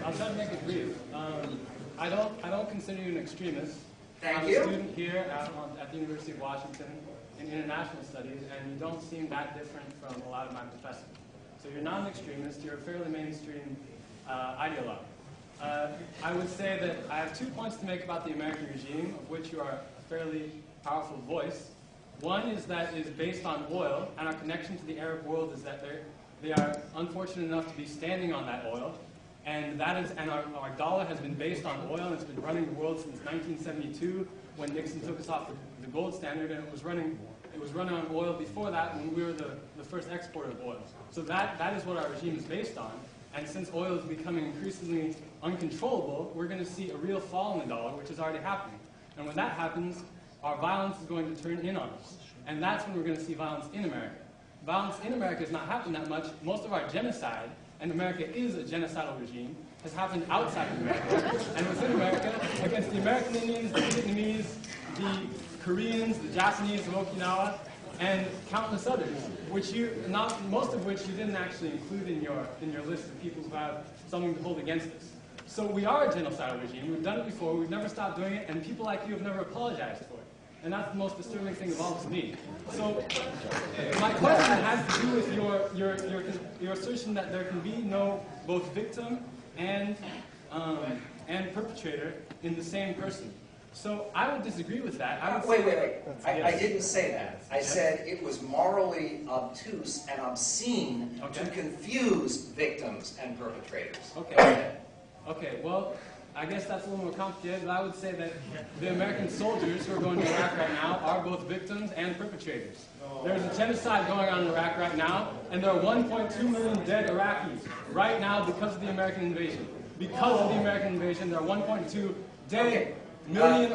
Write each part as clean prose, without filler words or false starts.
I'll try to make it brief. I don't consider you an extremist. Thank you. I'm a student here at the University of Washington in international studies, and you don't seem that different from a lot of my professors. So you're not an extremist. You're a fairly mainstream ideologue. I would say that I have 2 points to make about the American regime, of which you are a fairly powerful voice. One is that it is based on oil, and our connection to the Arab world is that they are unfortunate enough to be standing on that oil, and our dollar has been based on oil, and it's been running the world since 1972, when Nixon took us off the gold standard, and it was running on oil before that, when we were the first exporter of oil. So that is what our regime is based on. And since oil is becoming increasingly uncontrollable, we're going to see a real fall in the dollar, which is already happening. And when that happens, our violence is going to turn in on us. And that's when we're going to see violence in America. Violence in America has not happened that much. Most of our genocide, and America is a genocidal regime, has happened outside of America. And within America, against the American Indians, the Vietnamese, the Koreans, the Japanese of Okinawa, and countless others, most of which you didn't actually include in your list of people who have something to hold against us. So we are a genocidal regime. We've done it before. We've never stopped doing it, and people like you have never apologized for it. And that's the most disturbing thing of all to me. So my question has to do with your assertion that there can be no both victim and perpetrator in the same person. So I would disagree with that. Wait. I didn't say that. I said it was morally obtuse and obscene to confuse victims and perpetrators. Okay, well, I guess that's a little more complicated, but I would say that the American soldiers who are going to Iraq right now are both victims and perpetrators. There's a genocide going on in Iraq right now, and there are 1.2 million dead Iraqis right now because of the American invasion. Because of the American invasion, there are 1.2 dead million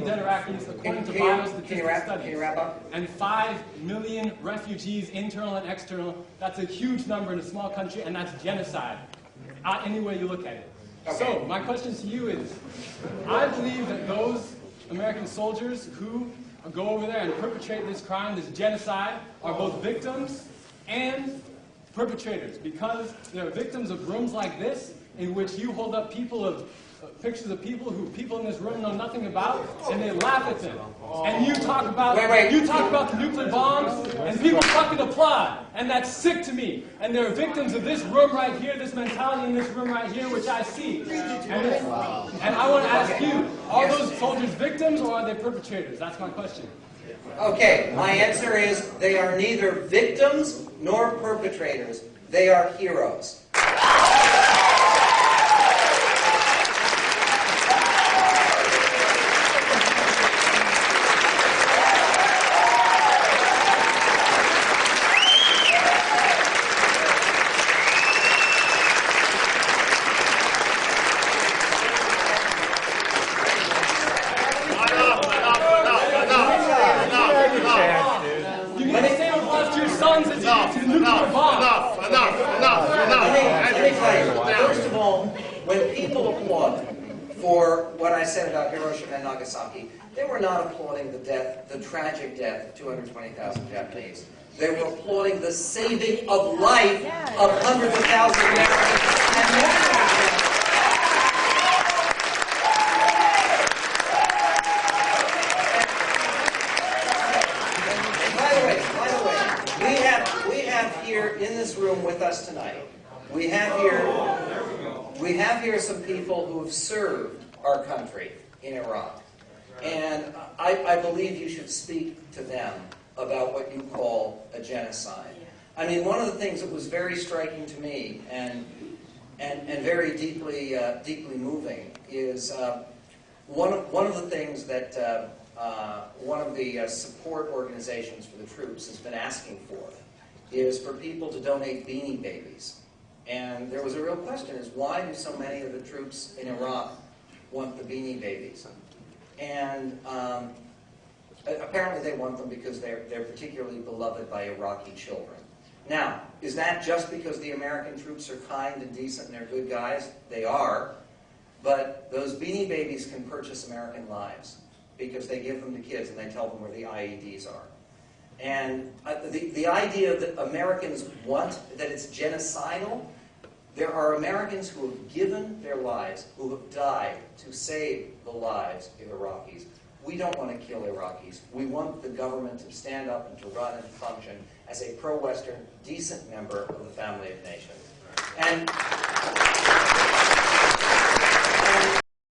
dead Iraqis, according to biostatistics studies. Can you wrap up? And 5 million refugees, internal and external. That's a huge number in a small country, and that's genocide, any way you look at it. So, my question to you is, I believe that those American soldiers who go over there and perpetrate this crime, this genocide, are both victims and perpetrators, because they're victims of rooms like this, in which you hold up pictures of people who people in this room know nothing about, and they laugh at them. And you talk about the nuclear bombs, and people fucking applaud, and that's sick to me. And there are victims of this room right here, this mentality in this room right here, which I see. And I want to ask you, are those soldiers victims or are they perpetrators? That's my question. Okay, my answer is they are neither victims nor perpetrators. They are heroes. First of all, when people applaud for what I said about Hiroshima and Nagasaki, they were not applauding the tragic death of 220,000 Japanese. They were applauding the saving of life of hundreds of thousands of Americans and more. In this room with us tonight, we have here some people who have served our country in Iraq, and I believe you should speak to them about what you call a genocide. I mean, one of the things that was very striking to me and very deeply moving is one of the things that one of the support organizations for the troops has been asking for is for people to donate Beanie Babies. And there was a real question, is why do so many of the troops in Iraq want the Beanie Babies? And apparently they want them because they're particularly beloved by Iraqi children. Now, is that just because the American troops are kind and decent and they're good guys? They are. But those Beanie Babies can purchase American lives because they give them to kids and they tell them where the IEDs are. And the idea that Americans want, that it's genocidal, There are Americans who have given their lives, who have died to save the lives of Iraqis. We don't want to kill Iraqis. We want the government to stand up and to run and function as a pro-Western, decent member of the family of nations. And